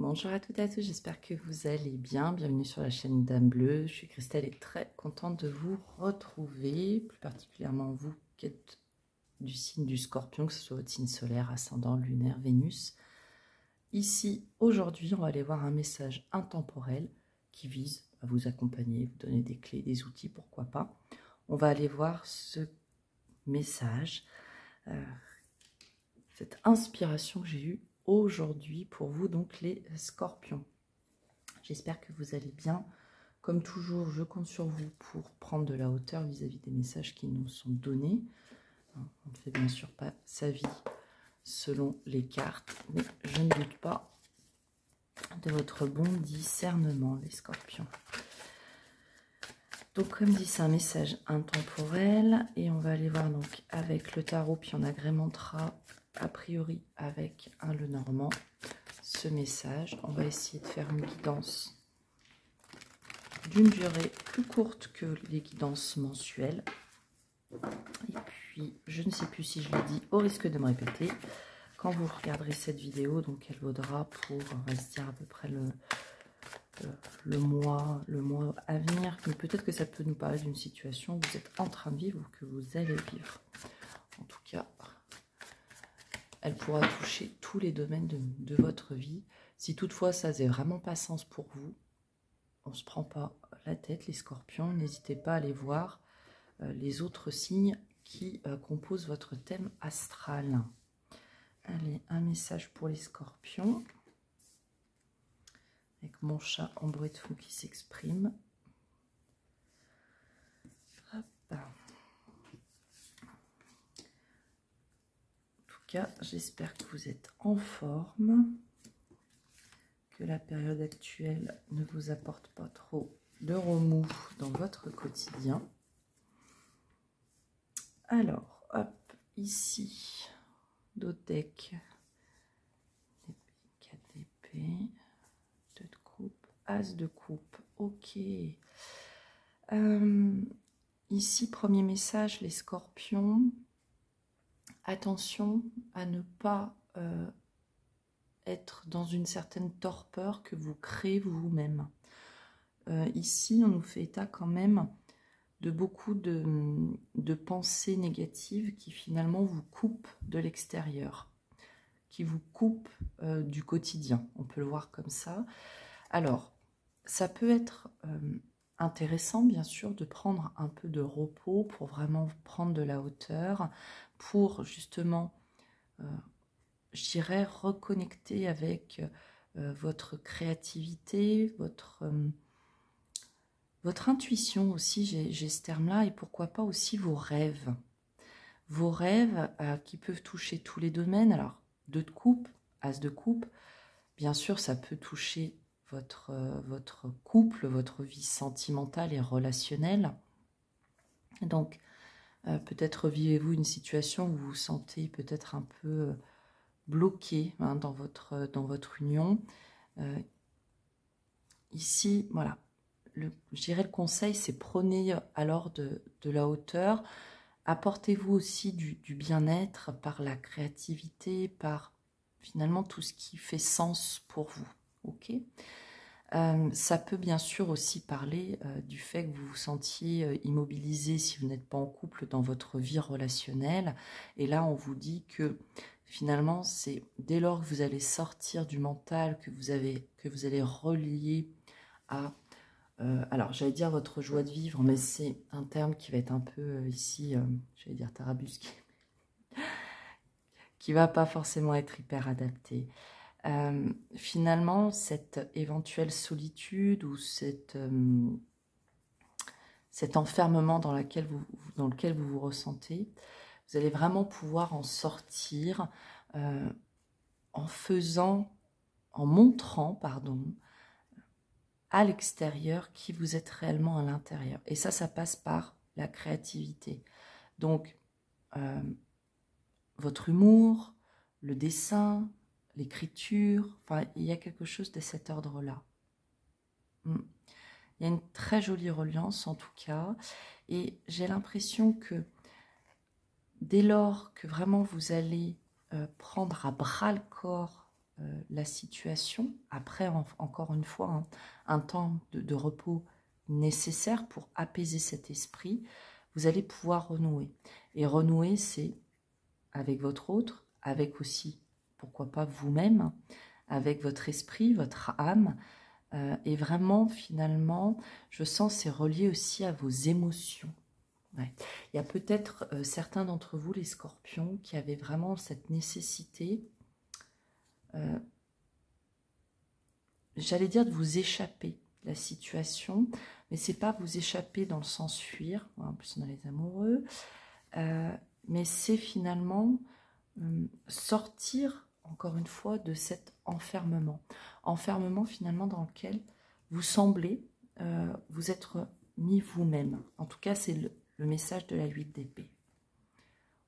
Bonjour à toutes et à tous, j'espère que vous allez bien. Bienvenue sur la chaîne Dame Bleue. Je suis Christelle et très contente de vous retrouver, plus particulièrement vous qui êtes du signe du Scorpion, que ce soit votre signe solaire, ascendant, lunaire, Vénus. Ici, aujourd'hui, on va aller voir un message intemporel qui vise à vous accompagner, vous donner des clés, des outils, pourquoi pas. On va aller voir ce message, cette inspiration que j'ai eue aujourd'hui pour vous, donc les Scorpions. J'espère que vous allez bien. Comme toujours, je compte sur vous pour prendre de la hauteur vis-à-vis des messages qui nous sont donnés. On ne fait bien sûr pas sa vie selon les cartes, mais je ne doute pas de votre bon discernement, les Scorpions. Donc, comme dit, c'est un message intemporel et on va aller voir donc avec le tarot, puis on agrémentera a priori avec un Lenormand ce message. On va essayer de faire une guidance d'une durée plus courte que les guidances mensuelles. Et puis, je ne sais plus si je l'ai dit, au risque de me répéter, quand vous regarderez cette vidéo, donc elle vaudra pour, on va se dire à peu près le mois à venir, mais peut-être que ça peut nous parler d'une situation que vous êtes en train de vivre ou que vous allez vivre. En tout cas, elle pourra toucher tous les domaines de votre vie. Si toutefois ça n'a vraiment pas sens pour vous, on ne se prend pas la tête, les Scorpions. N'hésitez pas à aller voir les autres signes qui composent votre thème astral. Allez, un message pour les Scorpions. Avec mon chat en bruit de fond qui s'exprime. En tout cas, j'espère que vous êtes en forme. Que la période actuelle ne vous apporte pas trop de remous dans votre quotidien. Alors, hop, ici, Dotec, 4 d'épée, 2 de coupe, As de coupe, ok. Ici, premier message, les Scorpions, attention à ne pas être dans une certaine torpeur que vous créez vous-même. Ici, on nous fait état quand même de beaucoup de pensées négatives qui finalement vous coupent de l'extérieur, qui vous coupent du quotidien, on peut le voir comme ça. Alors, ça peut être intéressant bien sûr de prendre un peu de repos pour vraiment prendre de la hauteur, pour justement, je dirais, reconnecter avec votre créativité, votre intuition aussi, j'ai ce terme-là, et pourquoi pas aussi vos rêves. Vos rêves qui peuvent toucher tous les domaines. Alors, 2 de coupe, As de coupe, bien sûr, ça peut toucher votre couple, votre vie sentimentale et relationnelle. Donc, peut-être vivez-vous une situation où vous vous sentez peut-être un peu bloqué hein, dans votre union. Ici, voilà. Je dirais le conseil, c'est prenez alors de la hauteur. Apportez-vous aussi du bien-être par la créativité, par finalement tout ce qui fait sens pour vous. Ok. Ça peut bien sûr aussi parler du fait que vous vous sentiez immobilisé si vous n'êtes pas en couple dans votre vie relationnelle. Et là, on vous dit que finalement, c'est dès lors que vous allez sortir du mental, que vous allez relier à... alors, j'allais dire votre joie de vivre, mais c'est un terme qui va être un peu ici, j'allais dire tarabusqué, qui va pas forcément être hyper adapté. Finalement, cette éventuelle solitude ou cet enfermement dans lequel vous vous ressentez, vous allez vraiment pouvoir en sortir en montrant, pardon, à l'extérieur qui vous êtes réellement à l'intérieur. Et ça passe par la créativité. Donc, votre humour, le dessin, l'écriture, enfin, il y a quelque chose de cet ordre-là. Il y a une très jolie reliance en tout cas, et j'ai l'impression que dès lors que vraiment vous allez prendre à bras le corps la situation, après, encore une fois, hein, un temps de repos nécessaire pour apaiser cet esprit, vous allez pouvoir renouer. Et renouer, c'est avec votre autre, avec aussi, pourquoi pas, vous-même, avec votre esprit, votre âme. Et vraiment, finalement, je sens c'est relié aussi à vos émotions. Ouais. Il y a peut-être certains d'entre vous, les scorpions, qui avaient vraiment cette nécessité, j'allais dire de vous échapper de la situation, mais c'est pas vous échapper dans le sens fuir, en plus on a les amoureux, mais c'est finalement sortir, encore une fois, de cet enfermement. Enfermement finalement dans lequel vous semblez vous être mis vous-même. En tout cas, c'est le message de la 8 d'épée.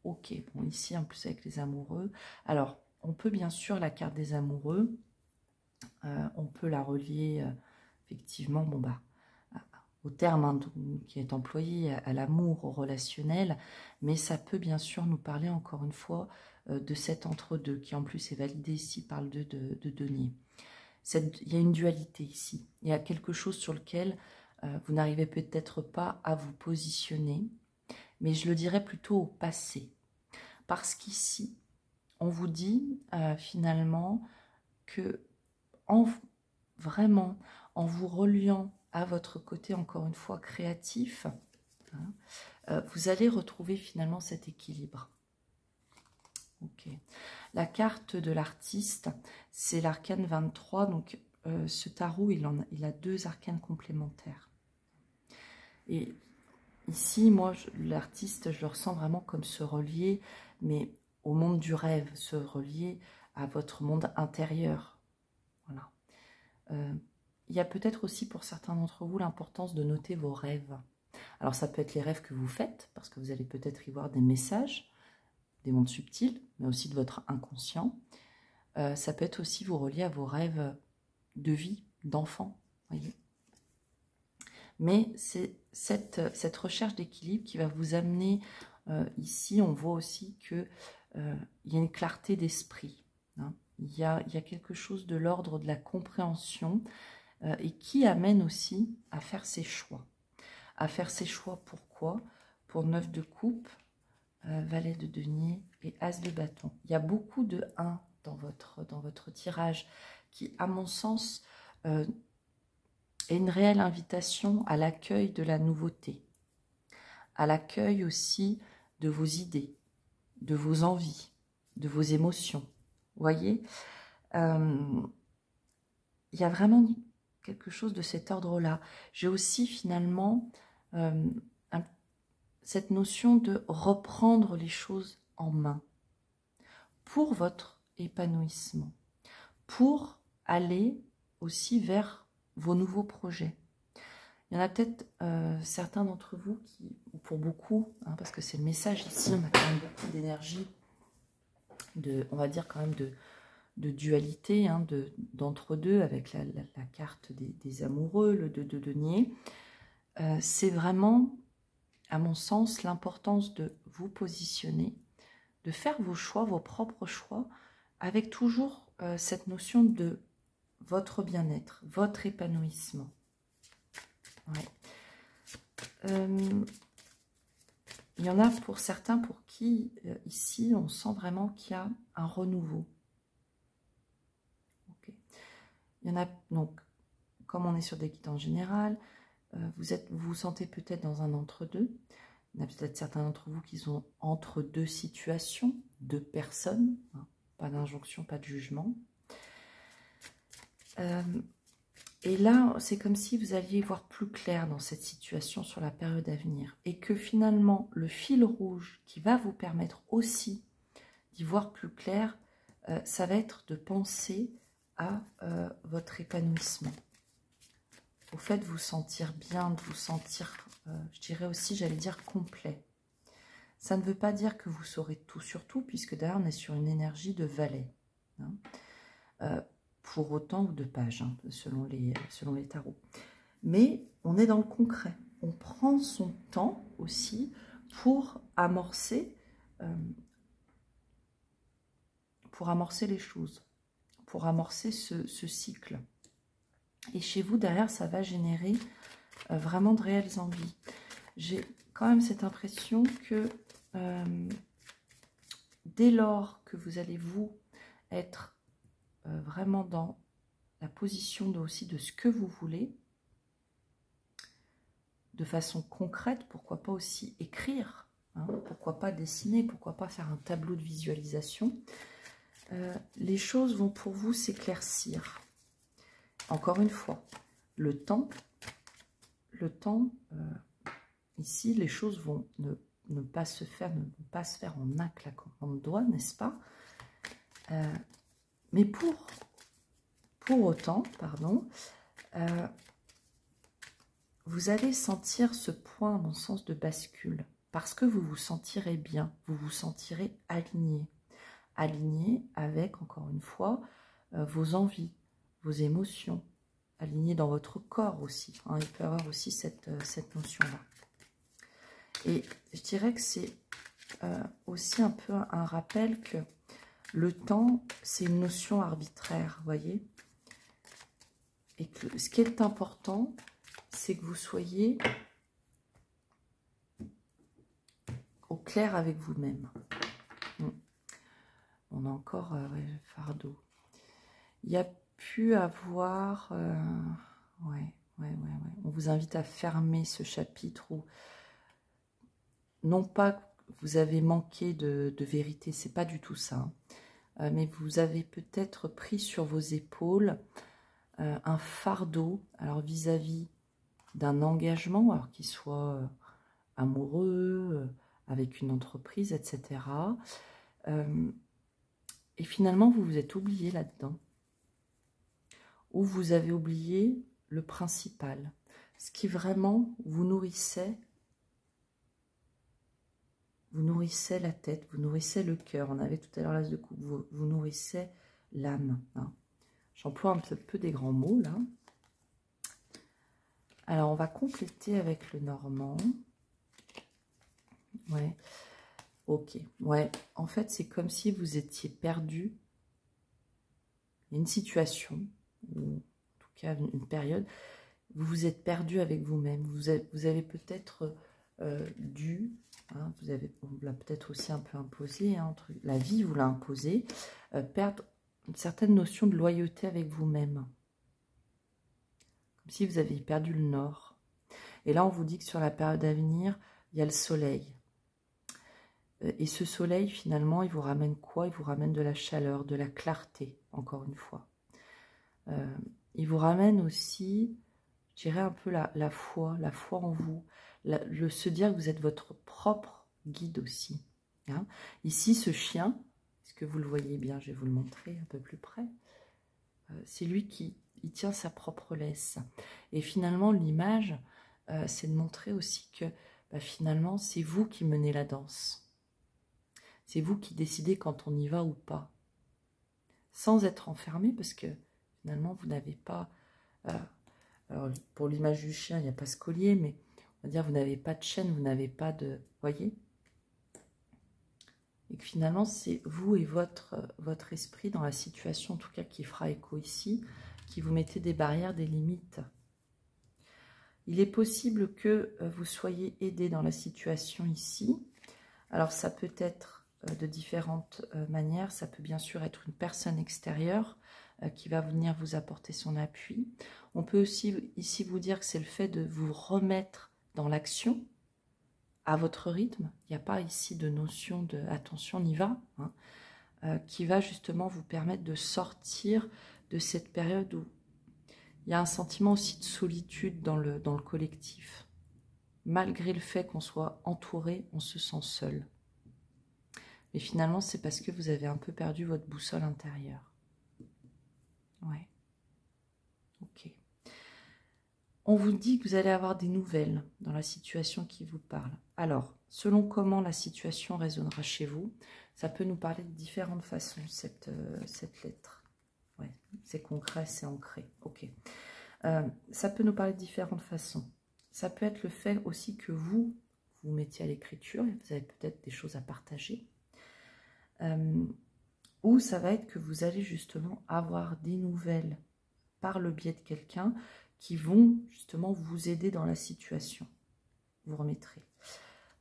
Ok, bon, ici en plus avec les amoureux. Alors, on peut bien sûr la carte des amoureux, on peut la relier effectivement, bon bah, au terme hein, qui est employé à l'amour, au relationnel, mais ça peut bien sûr nous parler encore une fois de cet entre-deux, qui en plus est validé ici par le 2 de denier. Il y a une dualité ici, il y a quelque chose sur lequel vous n'arrivez peut-être pas à vous positionner, mais je le dirais plutôt au passé, parce qu'ici, on vous dit finalement que vraiment, en vous reliant à votre côté, encore une fois, créatif, hein, vous allez retrouver finalement cet équilibre. Ok. La carte de l'artiste, c'est l'arcane 23. Donc, ce tarot, il a 2 arcanes complémentaires. Et ici, moi, l'artiste, je le ressens vraiment comme se relier, mais au monde du rêve, se relier à votre monde intérieur. Voilà. Il y a peut-être aussi pour certains d'entre vous l'importance de noter vos rêves. Alors ça peut être les rêves que vous faites, parce que vous allez peut-être y voir des messages, des mondes subtils, mais aussi de votre inconscient. Ça peut être aussi vous relier à vos rêves de vie, d'enfant, voyez. Mais c'est cette recherche d'équilibre qui va vous amener, ici on voit aussi qu'il y a une clarté d'esprit. Hein. Il y a quelque chose de l'ordre de la compréhension, et qui amène aussi à faire ses choix. À faire ses choix, pourquoi? Pour 9 de coupe, valet de denier et as de bâton. Il y a beaucoup de 1 dans votre tirage qui, à mon sens, est une réelle invitation à l'accueil de la nouveauté, à l'accueil aussi de vos idées, de vos envies, de vos émotions. Vous voyez, il y a vraiment quelque chose de cet ordre-là. J'ai aussi finalement cette notion de reprendre les choses en main pour votre épanouissement, pour aller aussi vers vos nouveaux projets. Il y en a peut-être certains d'entre vous qui, ou pour beaucoup, hein, parce que c'est le message ici, on a quand même beaucoup d'énergie, on va dire quand même de dualité, hein, d'entre-deux, avec la carte des amoureux, le 2 de denier. C'est vraiment, à mon sens, l'importance de vous positionner, de faire vos choix, vos propres choix, avec toujours cette notion de votre bien-être, votre épanouissement. Ouais. Il y en a pour certains pour qui, ici, on sent vraiment qu'il y a un renouveau. Okay. Il y en a, donc, comme on est sur des guides en général, vous vous sentez peut-être dans un entre-deux. Il y en a peut-être certains d'entre vous qui sont entre 2 situations, 2 personnes, hein, pas d'injonction, pas de jugement. Et là, c'est comme si vous alliez voir plus clair dans cette situation sur la période à venir. Et que finalement, le fil rouge qui va vous permettre aussi d'y voir plus clair, ça va être de penser à votre épanouissement. Au fait de vous sentir bien, de vous sentir, je dirais aussi, j'allais dire, complet. Ça ne veut pas dire que vous saurez tout sur tout, puisque d'ailleurs, on est sur une énergie de valet. Hein. Pour autant, ou de page, hein, selon les tarots. Mais on est dans le concret. On prend son temps aussi pour amorcer les choses, pour amorcer ce cycle. Et chez vous, derrière, ça va générer vraiment de réelles envies. J'ai quand même cette impression que dès lors que vous allez vous être vraiment dans la position aussi de ce que vous voulez, de façon concrète, pourquoi pas aussi écrire, hein, pourquoi pas dessiner, pourquoi pas faire un tableau de visualisation, les choses vont pour vous s'éclaircir. Encore une fois, le temps, ici, les choses vont ne pas se faire en un claquement de doigts, n'est-ce pas? Mais pour autant, pardon, vous allez sentir ce point, à mon sens, de bascule, parce que vous vous sentirez bien, vous vous sentirez aligné. Aligné avec, encore une fois, vos envies, vos émotions, aligné dans votre corps aussi. Hein, il peut y avoir aussi cette notion-là. Et je dirais que c'est aussi un peu un rappel que le temps, c'est une notion arbitraire, vous voyez. Et que ce qui est important, c'est que vous soyez au clair avec vous-même. On a encore ouais, fardeau. Il y a pu avoir... ouais. On vous invite à fermer ce chapitre où, non pas que vous avez manqué de vérité, c'est pas du tout ça, hein, mais vous avez peut-être pris sur vos épaules un fardeau, alors vis-à-vis d'un engagement, alors qu'il soit amoureux, avec une entreprise, etc. Et finalement, vous vous êtes oublié là-dedans. Ou vous avez oublié le principal, ce qui vraiment vous nourrissait la tête, vous nourrissait le cœur. On avait tout à l'heure l'as de coupe, vous nourrissait l'âme. Hein. J'emploie un peu des grands mots là. Alors, on va compléter avec le normand. Ouais, ok. Ouais, en fait, c'est comme si vous étiez perdu. Il y a une situation, ou en tout cas une période, vous vous êtes perdu avec vous-même. Vous avez peut-être dû, hein, on vous l'a peut-être aussi un peu imposé, hein, la vie vous l'a imposé, perdre une certaine notion de loyauté avec vous-même. Comme si vous aviez perdu le nord. Et là, on vous dit que sur la période à venir, il y a le soleil. Et ce soleil, finalement, il vous ramène quoi? Il vous ramène de la chaleur, de la clarté, encore une fois. Il vous ramène aussi, je dirais un peu la foi en vous, se dire que vous êtes votre propre guide aussi. Hein. Ici, ce chien, est-ce que vous le voyez bien? Je vais vous le montrer un peu plus près. C'est lui qui tient sa propre laisse. Et finalement, l'image, c'est de montrer aussi que finalement, c'est vous qui menez la danse. C'est vous qui décidez quand on y va ou pas. Sans être enfermé, parce que finalement, vous n'avez pas... alors, pour l'image du chien, il n'y a pas ce collier, mais on va dire vous n'avez pas de chaîne, vous n'avez pas de... Voyez? Et que finalement, c'est vous et votre esprit dans la situation, en tout cas, qui fera écho ici, qui vous mettez des barrières, des limites. Il est possible que vous soyez aidé dans la situation ici. Alors, ça peut être de différentes manières. Ça peut bien sûr être une personne extérieure qui va venir vous apporter son appui. On peut aussi ici vous dire que c'est le fait de vous remettre dans l'action à votre rythme. Il n'y a pas ici de notion de « attention, on y va hein, », qui va justement vous permettre de sortir de cette période où il y a un sentiment aussi de solitude dans le collectif. Malgré le fait qu'on soit entouré, on se sent seul. Mais finalement, c'est parce que vous avez un peu perdu votre boussole intérieure. Ouais. Ok. On vous dit que vous allez avoir des nouvelles dans la situation qui vous parle. Alors, selon comment la situation résonnera chez vous, ça peut nous parler de différentes façons, cette lettre. Ouais, c'est concret, c'est ancré. Ok. Ça peut nous parler de différentes façons. Ça peut être le fait aussi que vous mettiez à l'écriture, et vous avez peut-être des choses à partager. ou ça va être que vous allez justement avoir des nouvelles par le biais de quelqu'un qui vont justement vous aider dans la situation. Vous remettrez.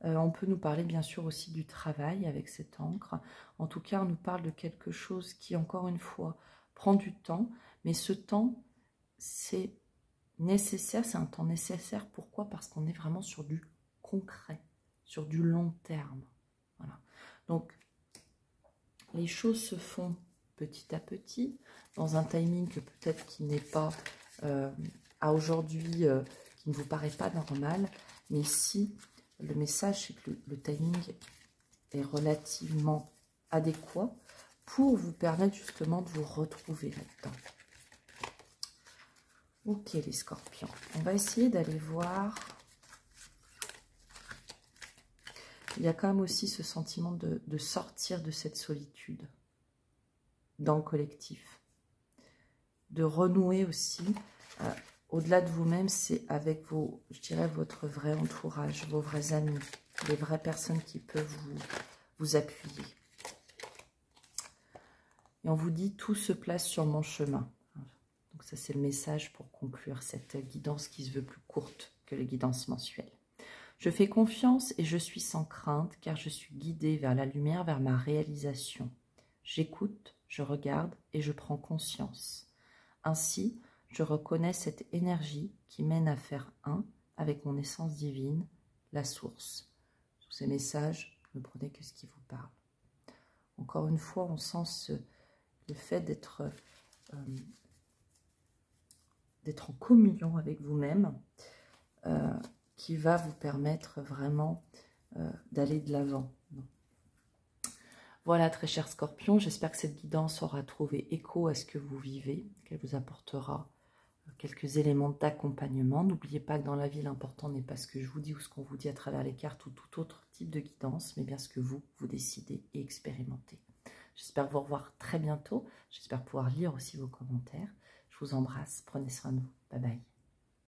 On peut nous parler bien sûr aussi du travail avec cette encre. En tout cas, on nous parle de quelque chose qui, encore une fois, prend du temps. Mais ce temps, c'est nécessaire, c'est un temps nécessaire. Pourquoi? Parce qu'on est vraiment sur du concret, sur du long terme. Voilà. Donc, les choses se font petit à petit, dans un timing que peut-être qui n'est pas à aujourd'hui, qui ne vous paraît pas normal. Mais ici, le message, c'est que le timing est relativement adéquat pour vous permettre justement de vous retrouver là-dedans. Ok les scorpions, on va essayer d'aller voir. Il y a quand même aussi ce sentiment de sortir de cette solitude dans le collectif. De renouer aussi, au-delà de vous-même, c'est avec vos, je dirais, votre vrai entourage, vos vrais amis, les vraies personnes qui peuvent vous appuyer. Et on vous dit, tout se place sur mon chemin. Donc ça, c'est le message pour conclure cette guidance qui se veut plus courte que les guidances mensuelles. Je fais confiance et je suis sans crainte, car je suis guidée vers la lumière, vers ma réalisation. J'écoute, je regarde et je prends conscience. Ainsi, je reconnais cette énergie qui mène à faire un avec mon essence divine, la source. Sur ces messages, ne prenez que ce qui vous parle. Encore une fois, on sent le fait d'être en communion avec vous-même, qui va vous permettre vraiment d'aller de l'avant. Voilà, très chers scorpions, j'espère que cette guidance aura trouvé écho à ce que vous vivez, qu'elle vous apportera quelques éléments d'accompagnement. N'oubliez pas que dans la vie, l'important n'est pas ce que je vous dis ou ce qu'on vous dit à travers les cartes ou tout autre type de guidance, mais bien ce que vous décidez et expérimentez. J'espère vous revoir très bientôt. J'espère pouvoir lire aussi vos commentaires. Je vous embrasse. Prenez soin de vous. Bye bye.